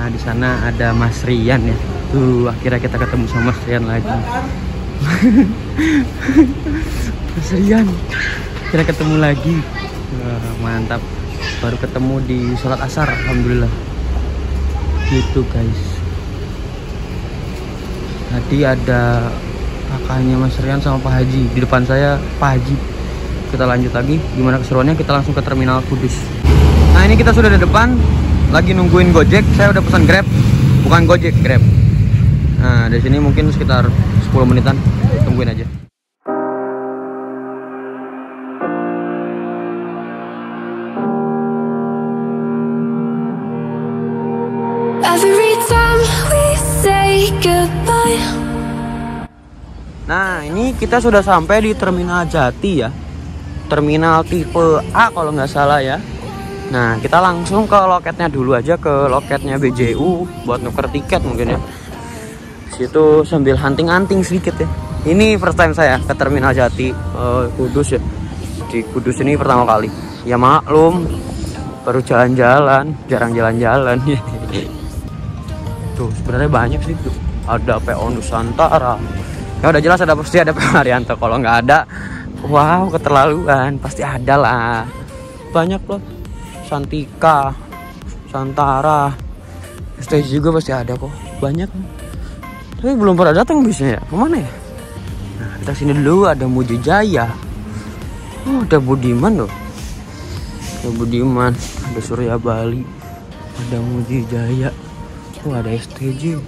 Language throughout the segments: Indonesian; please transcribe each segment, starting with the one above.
Nah, di sana ada Mas Rian ya. Tuh, akhirnya kita ketemu sama Mas Rian lagi. Mas Rian, akhirnya ketemu lagi. Wah, mantap. Baru ketemu di sholat asar, alhamdulillah. Gitu guys. Tadi ada kakaknya Mas Rian sama Pak Haji. Di depan saya Pak Haji. Kita lanjut lagi. Gimana keseruannya? Kita langsung ke Terminal Kudus. Nah, ini kita sudah di depan. Lagi nungguin Gojek. Saya udah pesan Grab. Bukan Gojek, Grab. Nah, dari sini mungkin sekitar 10 menitan. Tungguin aja. Every time we say goodbye. Nah, ini kita sudah sampai di Terminal Jati ya. Terminal tipe A kalau nggak salah ya. Nah, kita langsung ke loketnya dulu aja, ke loketnya BJU buat nuker tiket mungkin ya. Situ sambil hunting-hunting sedikit ya. Ini first time saya ke Terminal Jati Kudus ya. Di Kudus ini pertama kali. Ya maklum, baru jalan-jalan, jarang jalan-jalan. Tuh, sebenarnya banyak sih tuh. Ada PO Nusantara. Ya udah jelas ada, pasti ada PO Haryanto. Kalau nggak ada, wow, keterlaluan. Pasti ada lah. Banyak loh. Santika, Santara, STJ juga pasti ada kok. Banyak. Tapi belum pernah datang bisnya ya. Kemana ya? Nah, kita sini dulu ada Muji Jaya. Oh, ada Budiman loh. Ada Budiman, ada Surya Bali, ada Muji Jaya. Oh, ada STJ.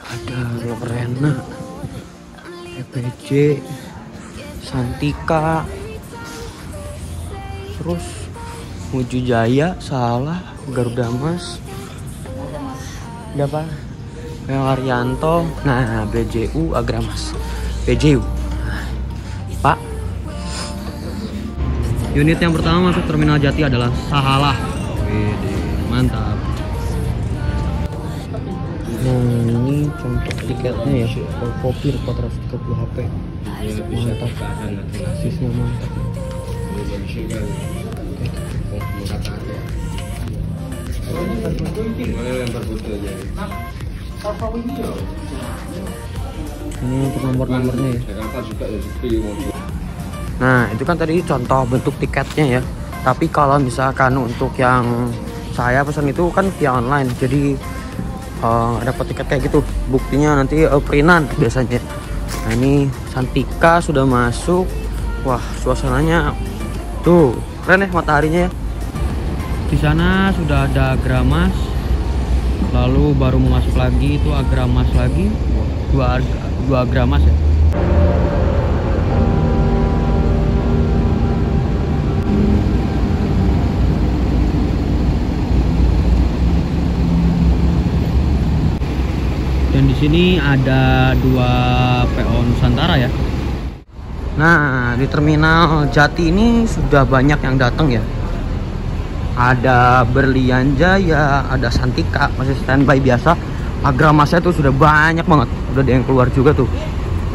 Ada Lorena, EPJ, Santika, terus Muji Jaya, Salah, Garuda Mas, ada apa? PO Haryanto, nah BJU, Agramas, BJU. Pak, unit yang pertama masuk Terminal Jati adalah Sahalah. Wede, mantap. Nah, ini contoh tiketnya ya, Kopir 430 HP. Mantap, asisnya mantap. Ini untuk nomor-nomornya ya. Nah, itu kan tadi contoh bentuk tiketnya ya. Tapi kalau misalkan untuk yang saya pesan itu kan via online, jadi dapat tiket kayak gitu. Buktinya nanti printan biasanya. Nah, ini Santika sudah masuk. Wah, suasananya tuh keren ya, mataharinya ya. Di sana sudah ada Agramas, lalu baru mau masuk lagi itu Agramas lagi, dua Agramas ya. Dan di sini ada 2 PO Nusantara ya. Nah, di Terminal Jati ini sudah banyak yang datang ya. Ada Berlian Jaya, ada Santika, masih standby biasa. Agramasnya tuh sudah banyak banget, udah ada yang keluar juga tuh.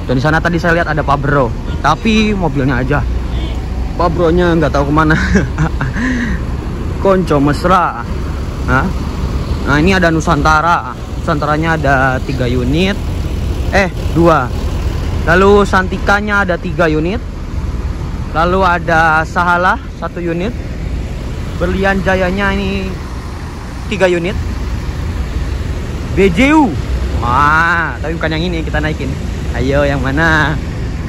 Dan di sana tadi saya lihat ada Pak Bro, tapi mobilnya aja. Pak Bro-nya nggak tahu kemana. Konco mesra. Nah, ini ada Nusantara. Nusantaranya ada 3 unit. 2. Lalu Santikanya ada 3 unit. Lalu ada Sahalah 1 unit. Berlian Jayanya ini 3 unit. BJU. Wah, tapi bukan yang ini, kita naikin. Ayo yang mana?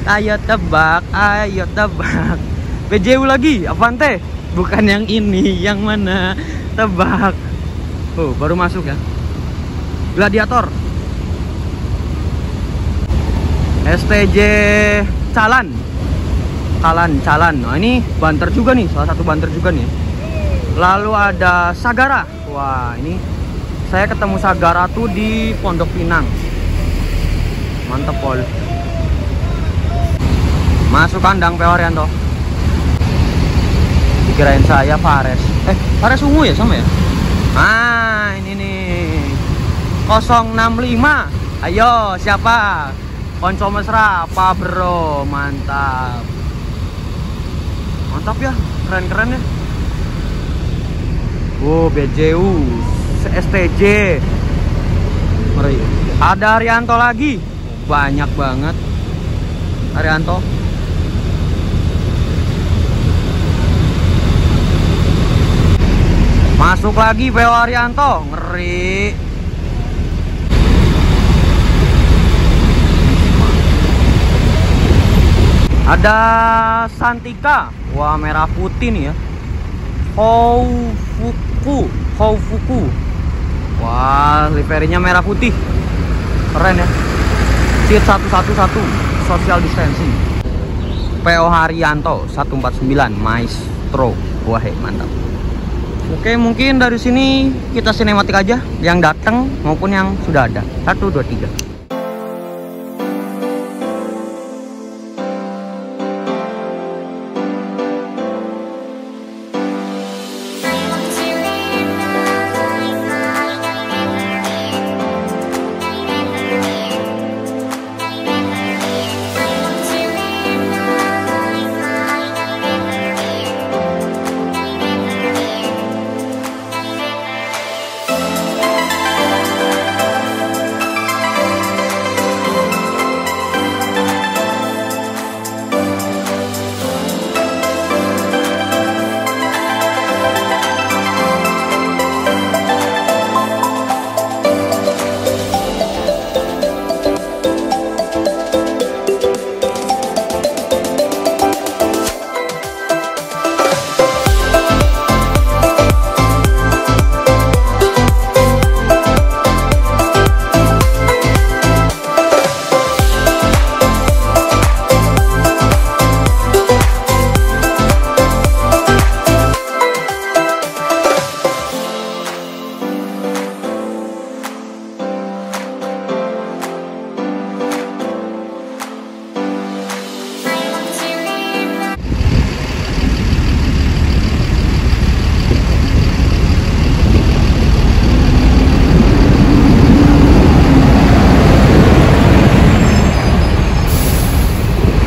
Ayo tebak, ayo tebak. BJU lagi, Avante. Bukan yang ini, yang mana? Tebak. Oh, baru masuk ya. Gladiator. STJ Calan. Nah, ini banter juga nih, salah satu banter juga nih. Lalu ada Sagara. Wah, ini saya ketemu Sagara tuh di Pondok Pinang. Mantep pol. Masuk kandang PO Haryanto. Dikirain saya Fares. Fares ungu ya sama ya? Ah, ini nih 065. Ayo, siapa? Konco mesra, Pak Bro. Mantap. Mantap ya, keren-keren ya. Oh, BJU STJ. Mari. Ada Haryanto lagi. Banyak banget. Haryanto. Masuk lagi PO Haryanto. Ngeri. Ada Santika. Wah, merah putih nih ya. Houfuku. Wah, liverinya merah putih. Keren ya. Seat 111 social distancing. PO Haryanto 149 Maestro. Wah, mantap. Oke, mungkin dari sini kita sinematik aja yang datang maupun yang sudah ada. 1 2 3.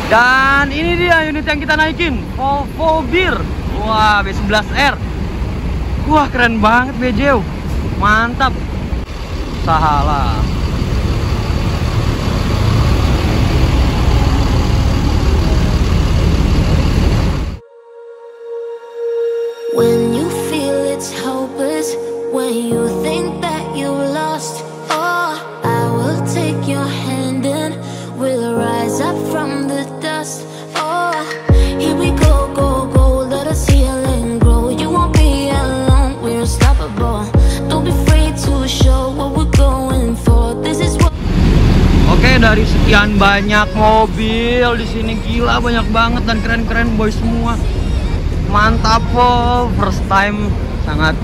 Dan ini dia unit yang kita naikin, Volvo Beer. Wah, B11R. Wah, keren banget BJU. Mantap. Salah. When you feel it's hopeless, when you think that you lost, oh, I will take your hand and we'll rise up from the dust. Oh, here we go, go, go, let us heal and grow. You won't be alone, we're unstoppable. Don't be afraid to show what we're going for. This is what. Oke, dari sekian banyak mobil di sini, gila banyak banget dan keren-keren boy semua. Mantap po, first time, sangat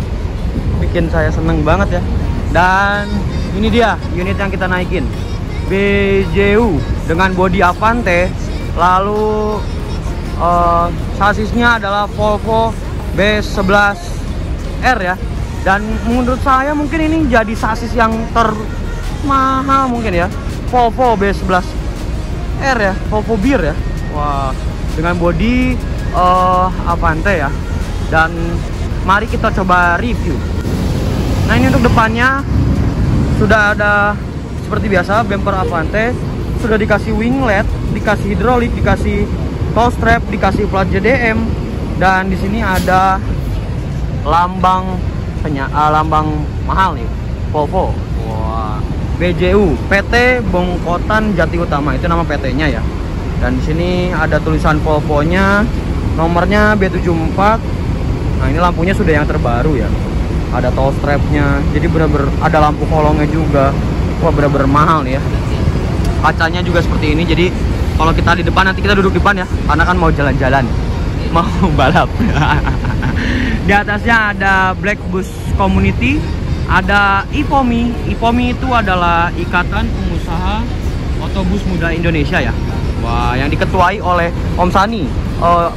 bikin saya seneng banget ya. Dan ini dia unit yang kita naikin, BJU dengan bodi Avante. Lalu sasisnya adalah Volvo B11R ya. Dan menurut saya mungkin ini jadi sasis yang termahal mungkin ya, Volvo B11R ya, Volvo Beer ya. Wah, dengan bodi Avante ya. Dan mari kita coba review. Nah, ini untuk depannya sudah ada seperti biasa bumper Avante, sudah dikasih winglet, dikasih hidrolik, dikasih toe strap, dikasih plat JDM, dan di sini ada lambang lambang mahal nih, Volvo. Wah, BJU PT Bongkotan Jati Utama, itu nama PT-nya ya. Dan di sini ada tulisan Volvo-nya, nomornya B74. Nah, ini lampunya sudah yang terbaru ya. Ada toe strapnya, jadi benar-benar ada lampu kolongnya juga. Wah, benar-benar mahal nih ya. Kacanya juga seperti ini, jadi kalau kita di depan, nanti kita duduk di depan ya, karena kan mau jalan-jalan, mau balap. Di atasnya ada Black Bus Community, ada IPOMI. IPOMI itu adalah Ikatan Pengusaha Otobus Muda Indonesia ya. Wah, yang diketuai oleh Om Sani,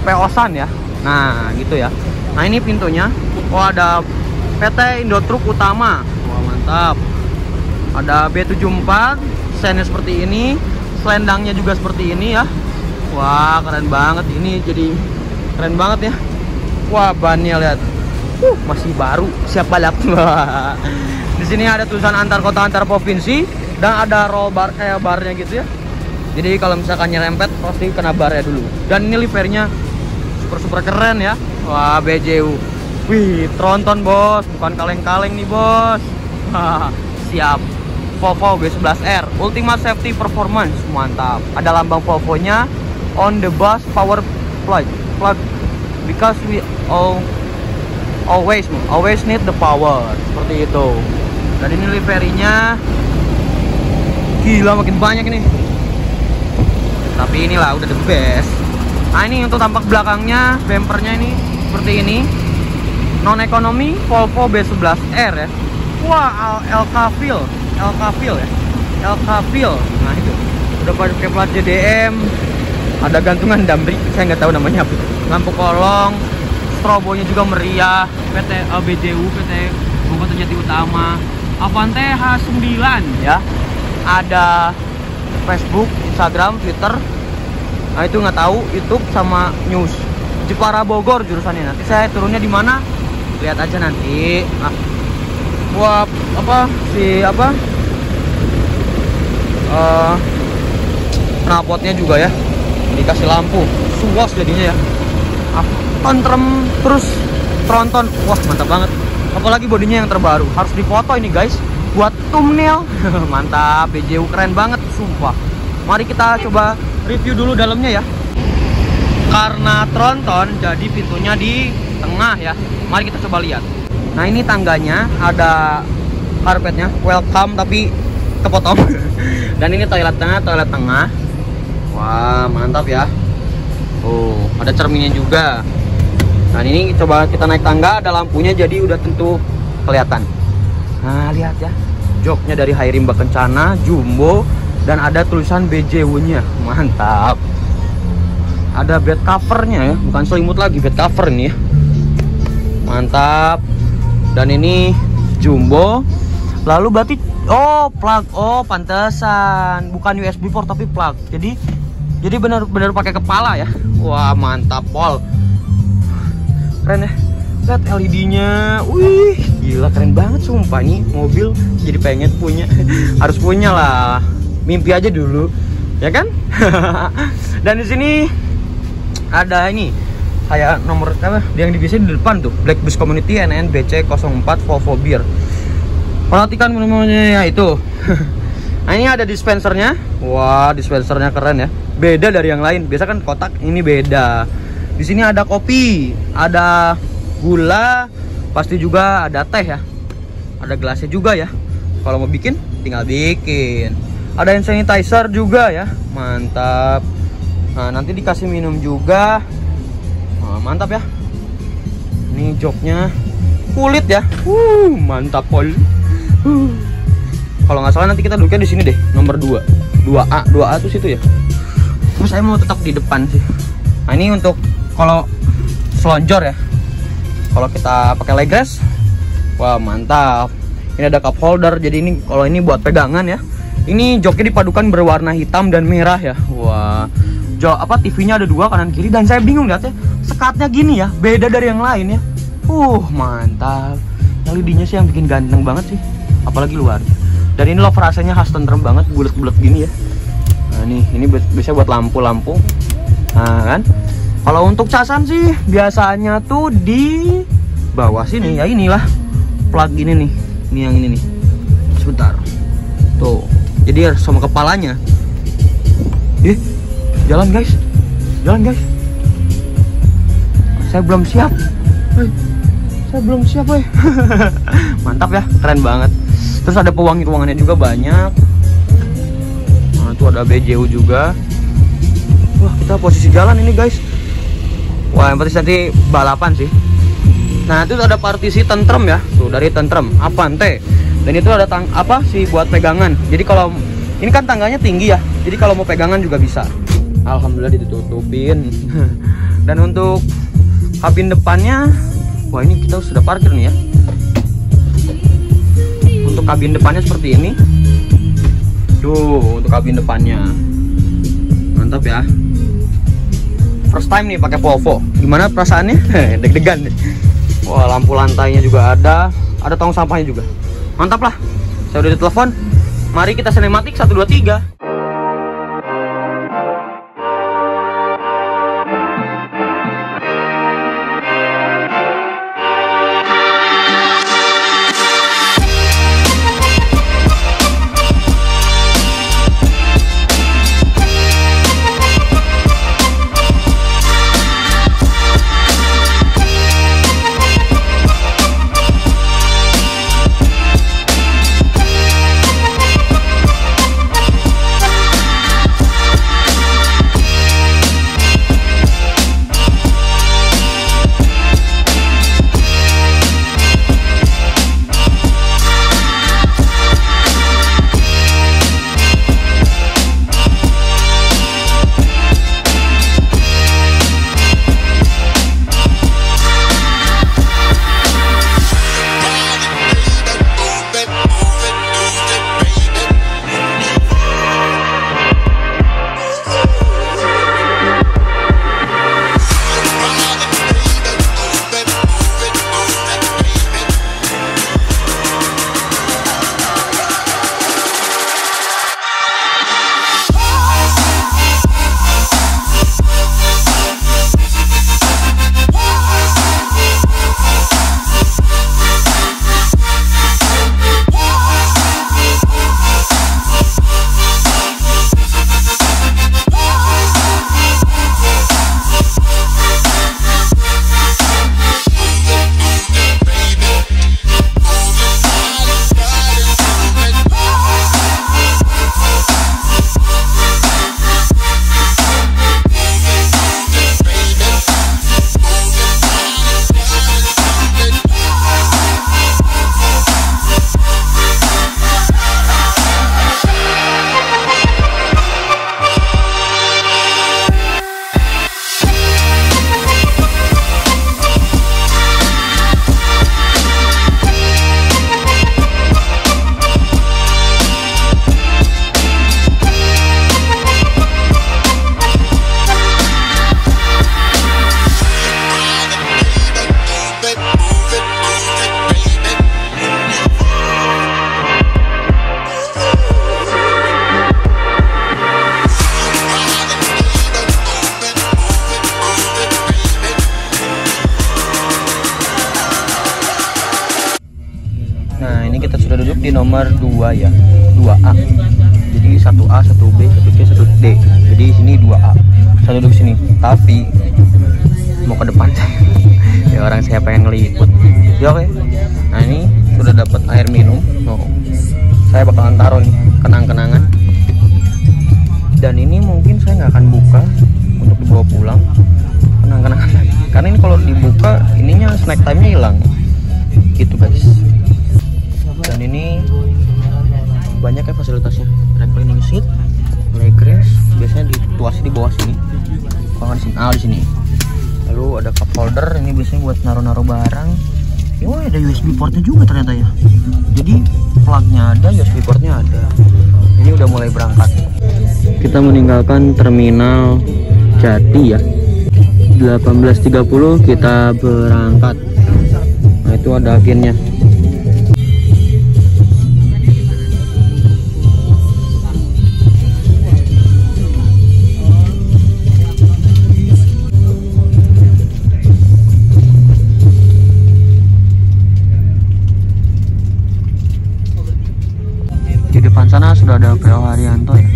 PO San ya. Nah, gitu ya. Nah, ini pintunya. Oh, ada PT Indotruk Utama. Wah, mantap. Ada B74, sennya seperti ini, selendangnya juga seperti ini ya. Wah, keren banget. Ini jadi keren banget ya. Wah, bannya lihat. Masih baru, siap balap. Di sini ada tulisan antar kota antar provinsi dan ada roll bar kayak barnya gitu ya. Jadi kalau misalkan nyerempet pasti kena barnya dulu. Dan ini livernya super keren ya. Wah, BJU. Wih, tronton bos, bukan kaleng-kaleng nih bos. Siap. Volvo B11R Ultimate Safety Performance, mantap. Ada lambang Volvo-nya on the bus power plug because we always need the power, seperti itu. Dan ini liverynya gila, makin banyak ini. Tapi inilah udah the best. Nah, ini untuk tampak belakangnya, bumpernya ini seperti ini. Non ekonomi Volvo B11R ya. Wah, LK Feel ya. LK Feel. Nah, itu udah pakai plat JDM. Ada gantungan damri, saya nggak tahu namanya apa. Lampu kolong, strobonya juga meriah. PT BJU, PT Bogor Jati Utama. Avante H9 ya. Ada Facebook, Instagram, Twitter. Nah, itu nggak tahu, YouTube sama news. Jepara Bogor jurusannya. Nanti saya turunnya di mana? Lihat aja nanti. Nah, wah, knalpotnya juga ya dikasih lampu suas jadinya ya. Tentrem terus tronton, wah mantap banget. Apalagi bodinya yang terbaru, harus difoto ini guys buat thumbnail. Mantap, BJU keren banget sumpah. Mari kita coba review dulu dalamnya ya. Karena tronton jadi pintunya di tengah ya. Mari kita coba lihat. Nah, ini tangganya ada karpetnya, welcome tapi kepotong. Dan ini toilet tengah. Wah, mantap ya. Oh, ada cerminnya juga. Nah, ini coba kita naik tangga, ada lampunya jadi udah tentu kelihatan. Nah, lihat ya. Joknya dari Hairimba Kencana, jumbo, dan ada tulisan BJU-nya. Mantap. Ada bed covernya ya, bukan selimut lagi, bed cover ini ya. Mantap. Dan ini jumbo. Lalu berarti plug. Oh, pantesan. Bukan USB port tapi plug. Jadi benar-benar pakai kepala ya. Wah, mantap pol. Keren ya. Lihat LED-nya. Wih, gila keren banget sumpah, nih mobil jadi pengen punya. Harus punya lah. Mimpi aja dulu. Ya kan? Dan di sini ada ini kayak nomor apa yang dibiasain di depan tuh, Black Bus Community NNBC 04 Volvo Beer. Perhatikan minumannya ya itu. Nah, ini ada dispensernya. Wah, dispensernya keren ya. Beda dari yang lain. Biasa kan kotak, ini beda. Di sini ada kopi, ada gula, pasti juga ada teh ya. Ada gelasnya juga ya. Kalau mau bikin, tinggal bikin. Ada hand sanitizer juga ya. Mantap. Nah, nanti dikasih minum juga. Nah, mantap ya. Ini joknya kulit ya. Mantap pol. Kalau nggak salah nanti kita duduknya di sini deh, nomor 2A tuh situ ya. Terus saya mau tetap di depan sih. Nah, ini untuk kalau selonjor ya. Kalau kita pakai leg rest, wah mantap. Ini ada cup holder, jadi ini kalau ini buat pegangan ya. Ini joknya dipadukan berwarna hitam dan merah ya. Wah, TV-nya ada 2 kanan kiri, dan saya bingung lihatnya. Sekatnya gini ya, beda dari yang lain ya. Mantap. LED-nya sih yang bikin ganteng banget sih. Apalagi luar. Dan ini lover rasanya khas tentrem banget, bulat-bulat gini ya. Nah, ini biasanya buat lampu-lampu. Nah, kan. Kalau untuk casan sih biasanya tuh di bawah sini ya, inilah plug ini nih. Ini yang ini nih. Sebentar. Tuh. Jadi sama kepalanya. Jalan guys. Saya belum siap. Mantap ya, keren banget. Terus ada pewangi-ruangannya juga banyak. Nah, tuh ada BJU juga. Wah, kita posisi jalan ini guys. Wah, yang penting nanti balapan sih. Nah, itu ada partisi tentrem ya. Tuh, dari tentrem Avante. Dan itu ada buat pegangan. Jadi kalau ini kan tangganya tinggi ya. Jadi kalau mau pegangan juga bisa. Alhamdulillah ditutupin. Dan untuk kabin depannya, wah ini kita sudah parkir nih ya. Untuk kabin depannya seperti ini. Tuh, untuk kabin depannya. Mantap ya. First time nih pakai Volvo. Gimana perasaannya? Deg-degan. Wah, lampu lantainya juga ada tong sampahnya juga. Mantap lah. Saya udah ditelepon. Mari kita sinematik 1 2 3. Di nomor 2 ya, 2A. Jadi 1A, 1B, 1C, 1D. Jadi sini 2A. Saya duduk sini. Tapi mau ke depan saya. Ya orang saya pengen ngeliput. Ya oke. Nah ini sudah dapat air minum. Oh, saya bakalan taruh nih kenang-kenangan. Dan ini mungkin saya nggak akan buka untuk dibawa pulang. Kenang-kenangan lagi. Karena ini kalau dibuka ininya snack time-nya hilang. Gitu guys. Dan ini banyak ya fasilitasnya, reclining seat, leg rest, biasanya dituasi di bawah sini, kalau di sini, di sini. Lalu ada cup holder, ini biasanya buat naruh-naruh barang. Oh, ada USB portnya juga ternyata ya. Jadi plugnya ada, USB portnya ada. Ini udah mulai berangkat. Kita meninggalkan terminal Jati ya. 18.30 kita berangkat. Nah itu ada agennya. Di depan sana sudah ada PO Haryanto ya.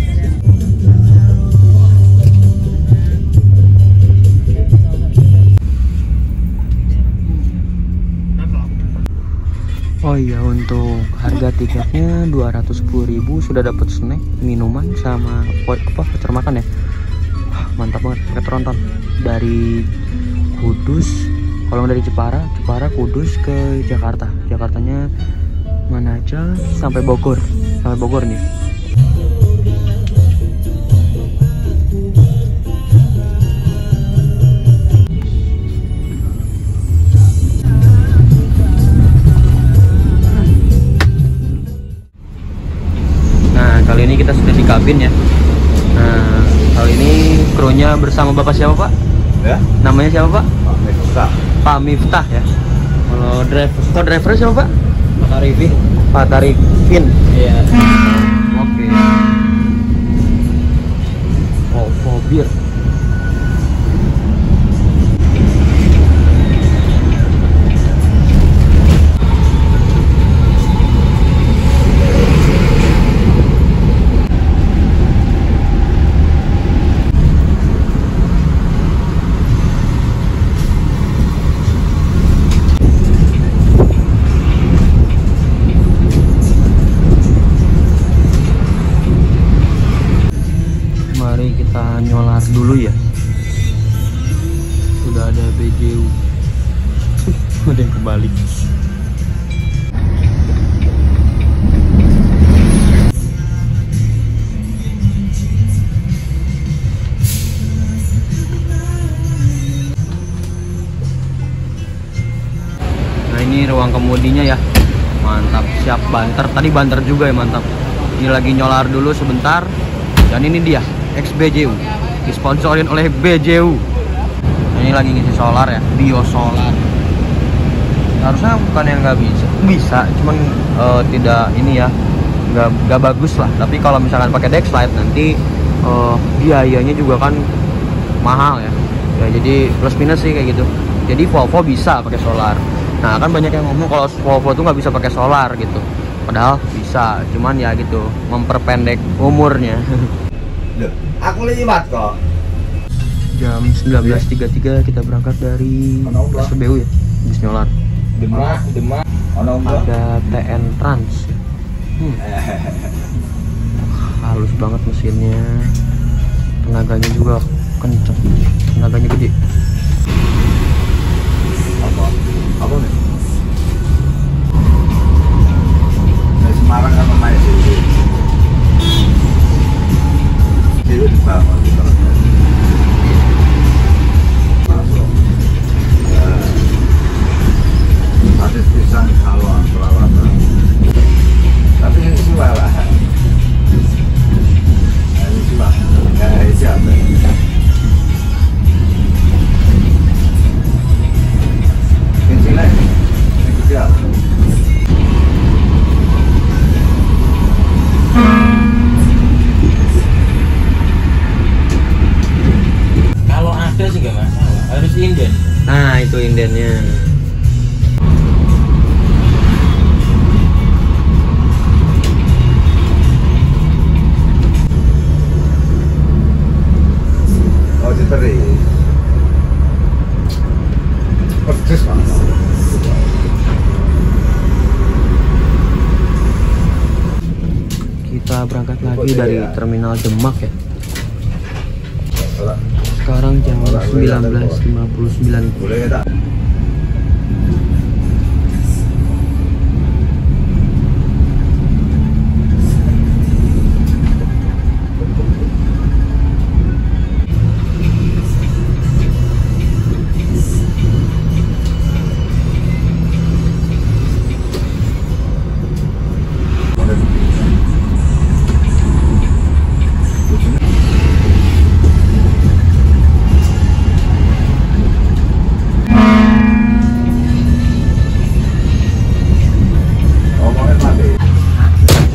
Oh iya, untuk harga tiketnya 210.000, sudah dapat snack, minuman sama voucher makan ya. Mantap banget, pakai tronton dari Kudus. Kalau dari Jepara Kudus ke Jakarta. Jakartanya mana aja sampai Bogor nih. Kali ini kita sudah di kabin ya. Nah, kali ini krunya bersama Bapak siapa Pak? Ya? Namanya siapa Pak? Pak Miftah. Pak Miftah ya. Oh, driver siapa Pak? Pak Arifin. Pak Arifin. Iya. Oke. Oh, bir. Mari kita nyolar dulu ya. Sudah ada BJU. Ada yang kebalik. Nah ini ruang kemudinya ya. Mantap, siap banter. Tadi banter juga ya, mantap. Ini lagi nyolar dulu sebentar. Dan ini dia XBJU, disponsorin oleh BJU. Ini lagi ngisi solar ya, bio solar. Harusnya bukan yang nggak bisa, cuman tidak ini ya, nggak bagus lah. Tapi kalau misalkan pakai Dexlight nanti biayanya juga kan mahal ya. Ya jadi plus minus sih kayak gitu. Jadi Volvo bisa pakai solar. Nah kan banyak yang ngomong kalau Volvo tuh nggak bisa pakai solar gitu. Padahal bisa, cuman ya gitu, memperpendek umurnya. Loh, aku lihat kok. Jam 19.33 kita berangkat dari SPBU ya, bis nyolar. Demak. Ada TN Trans. Halus banget mesinnya. Tenaganya juga kenceng. Tenaganya gede. Apa nih? Dari Semarang kan main sini. Itu dibangun di terus. Masuk. Hadis pisang halwa perawatan. Tapi ini suah lah. Ini suah. Kayak siapa? Ini siapa? Kalau ada sih nggak masalah, harus inden. Nah itu indennya. Oh, diteri. Persis banget. Kita berangkat lagi dari terminal Demak ya. Sekarang jam 19.59. Boleh tak?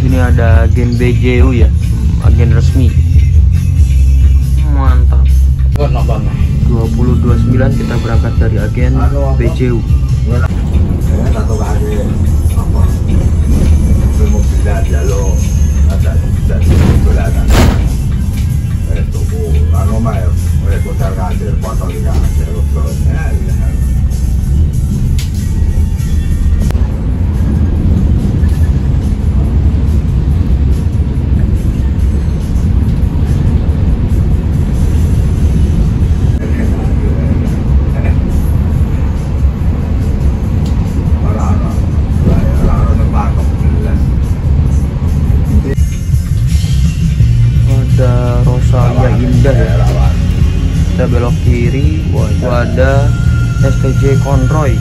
Ini ada agen BJU ya, agen resmi. Mantap. 20.29 kita berangkat dari agen BJU. Saya tak tahu ada apa. Mobilnya jalur ada bulanan. Tunggu, anu mah ya, putar kasir, potong di kasir, ya. Ada Rosalia Indah ya. Kita belok kiri, itu ada STJ Konroy.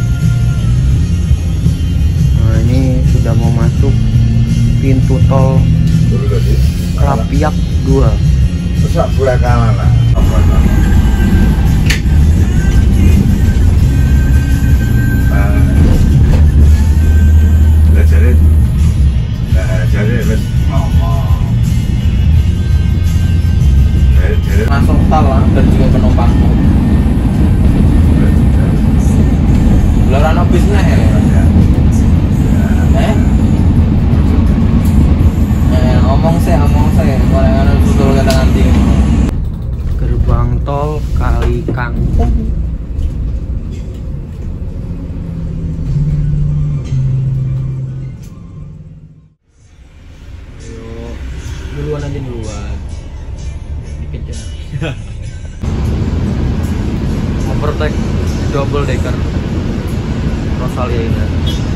Nah ini sudah mau masuk pintu tol Krapiak 2. Terus boleh kalah lah. duluan aja duluan. Dikejar. Overtake double decker Rosalia ini.